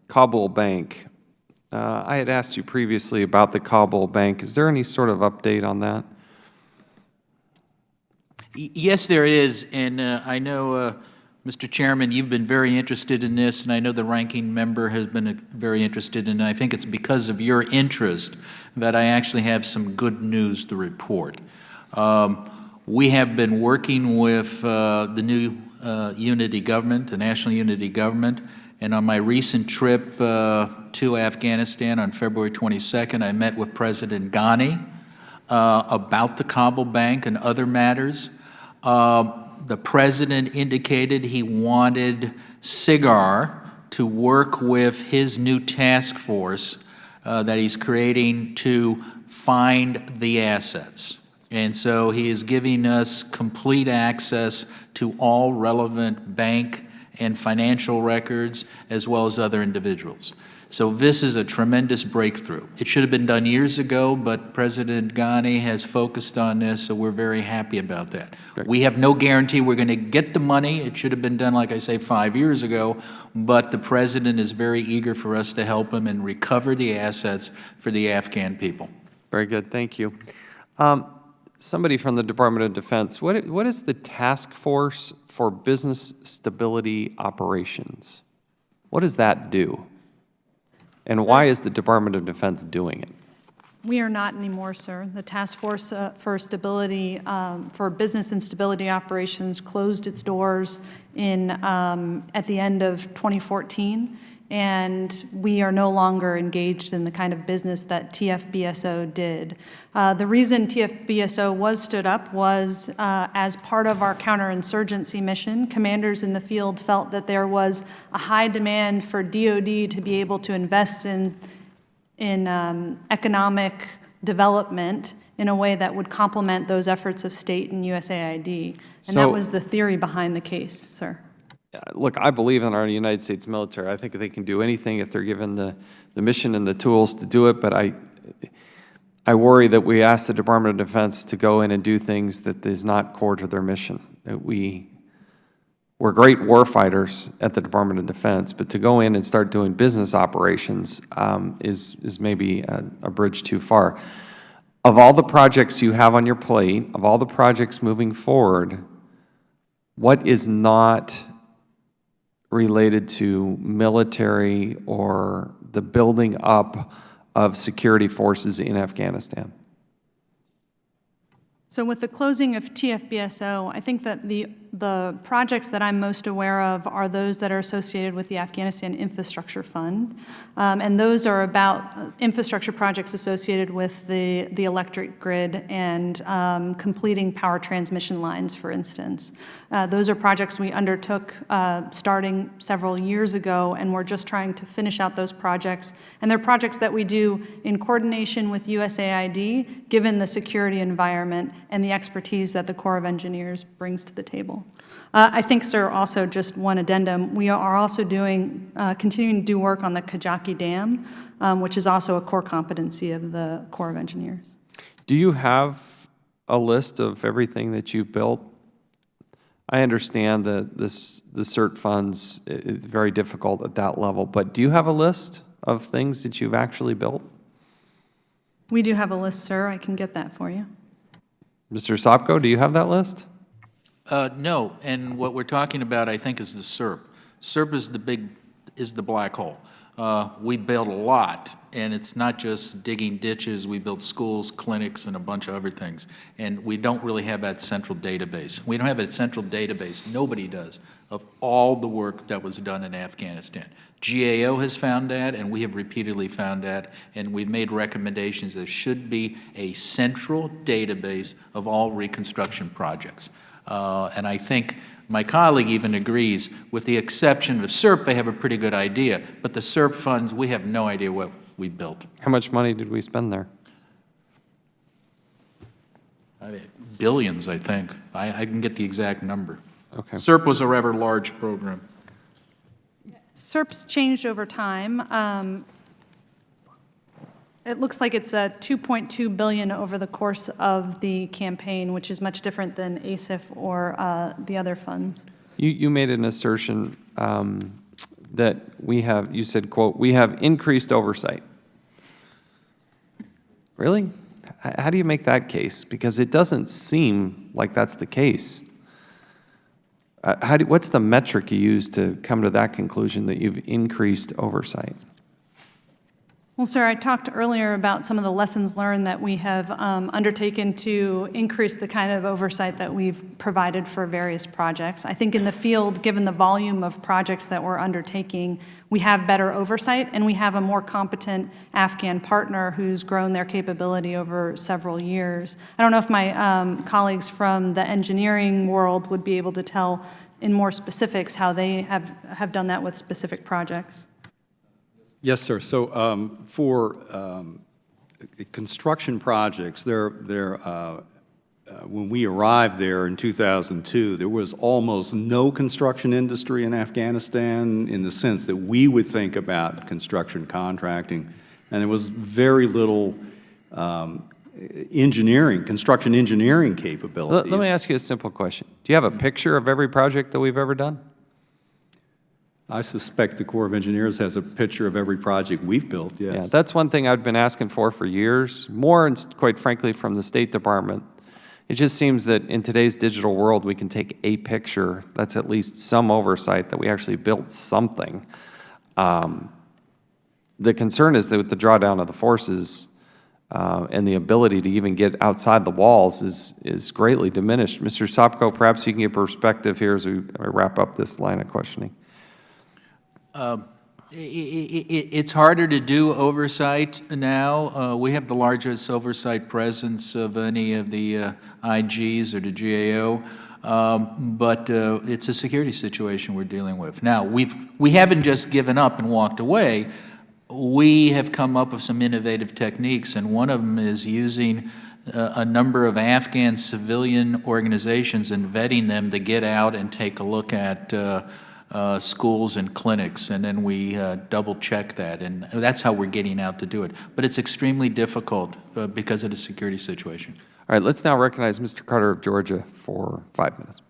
Kabul Bank. I had asked you previously about the Kabul Bank. Is there any sort of update on that? Yes, there is, and I know, Mr. Chairman, you've been very interested in this, and I know the ranking member has been very interested in it. I think it's because of your interest that I actually have some good news to report. We have been working with the new unity government, the national unity government, and on my recent trip to Afghanistan on February 22nd, I met with President Ghani about the Kabul Bank and other matters. The President indicated he wanted SIGAR to work with his new task force that he's creating to find the assets. And so he is giving us complete access to all relevant bank and financial records, as well as other individuals. So this is a tremendous breakthrough. It should have been done years ago, but President Ghani has focused on this, so we're very happy about that. Great. We have no guarantee we're going to get the money. It should have been done, like I say, 5 years ago, but the President is very eager for us to help him and recover the assets for the Afghan people. Very good. Thank you. Somebody from the Department of Defense, what is the Task Force for Business Stability Operations? What does that do? And why is the Department of Defense doing it? We are not anymore, sir. The Task Force for Stability, for Business and Stability Operations closed its doors at the end of 2014, and we are no longer engaged in the kind of business that TFBSO did. The reason TFBSO was stood up was as part of our counterinsurgency mission. Commanders in the field felt that there was a high demand for DoD to be able to invest in economic development in a way that would complement those efforts of state and USAID. And that was the theory behind the case, sir. Look, I believe in our United States military. I think they can do anything if they're given the mission and the tools to do it, but I worry that we ask the Department of Defense to go in and do things that is not core to their mission. We're great warfighters at the Department of Defense, but to go in and start doing business operations is maybe a bridge too far. Of all the projects you have on your plate, of all the projects moving forward, what is not related to military or the building up of security forces in Afghanistan? So with the closing of TFBSO, I think that the projects that I'm most aware of are those that are associated with the Afghanistan Infrastructure Fund. And those are about infrastructure projects associated with the electric grid and completing power transmission lines, for instance. Those are projects we undertook starting several years ago, and we're just trying to finish out those projects. And they're projects that we do in coordination with USAID, given the security environment and the expertise that the Corps of Engineers brings to the table. I think, sir, also just one addendum, we are also continuing to do work on the Kajaki Dam, which is also a core competency of the Corps of Engineers. Do you have a list of everything that you've built? I understand that the SERP funds is very difficult at that level, but do you have a list of things that you've actually built? We do have a list, sir. I can get that for you. Mr. Sopko, do you have that list? No, and what we're talking about, I think, is the SERP. SERP is the black hole. We build a lot, and it's not just digging ditches. We build schools, clinics, and a bunch of other things. And we don't really have that central database. We don't have a central database, nobody does, of all the work that was done in Afghanistan. GAO has found that, and we have repeatedly found that, and we've made recommendations. There should be a central database of all reconstruction projects. And I think my colleague even agrees, with the exception of SERP, they have a pretty good idea. But the SERP funds, we have no idea what we built. How much money did we spend there? Billions, I think. I can get the exact number. Okay. SERP was a rather large program. SERP's changed over time. It looks like it's $2.2 billion over the course of the campaign, which is much different than ASIF or the other funds. You made an assertion that we have, you said, quote, "We have increased oversight." Really? How do you make that case? Because it doesn't seem like that's the case. What's the metric you use to come to that conclusion that you've increased oversight? Well, sir, I talked earlier about some of the lessons learned that we have undertaken to increase the kind of oversight that we've provided for various projects. I think in the field, given the volume of projects that we're undertaking, we have better oversight, and we have a more competent Afghan partner who's grown their capability over several years. I don't know if my colleagues from the engineering world would be able to tell in more specifics how they have done that with specific projects. Yes, sir. So for construction projects, when we arrived there in 2002, there was almost no construction industry in Afghanistan in the sense that we would think about construction contracting, and there was very little construction engineering capability. Let me ask you a simple question. Do you have a picture of every project that we've ever done? I suspect the Corps of Engineers has a picture of every project we've built, yes. Yeah, that's one thing I've been asking for years, more, and quite frankly, from the State Department. It just seems that in today's digital world, we can take a picture that's at least some oversight that we actually built something. The concern is that with the drawdown of the forces and the ability to even get outside the walls is greatly diminished. Mr. Sopko, perhaps you can give perspective here as we wrap up this line of questioning. It's harder to do oversight now. We have the largest oversight presence of any of the IGs or the GAO, but it's a security situation we're dealing with. Now, we haven't just given up and walked away. We have come up with some innovative techniques, and one of them is using a number of Afghan civilian organizations and vetting them to get out and take a look at schools and clinics, and then we double check that, and that's how we're getting out to do it. But it's extremely difficult because of the security situation. All right, let's now recognize Mr. Carter of Georgia for 5 minutes.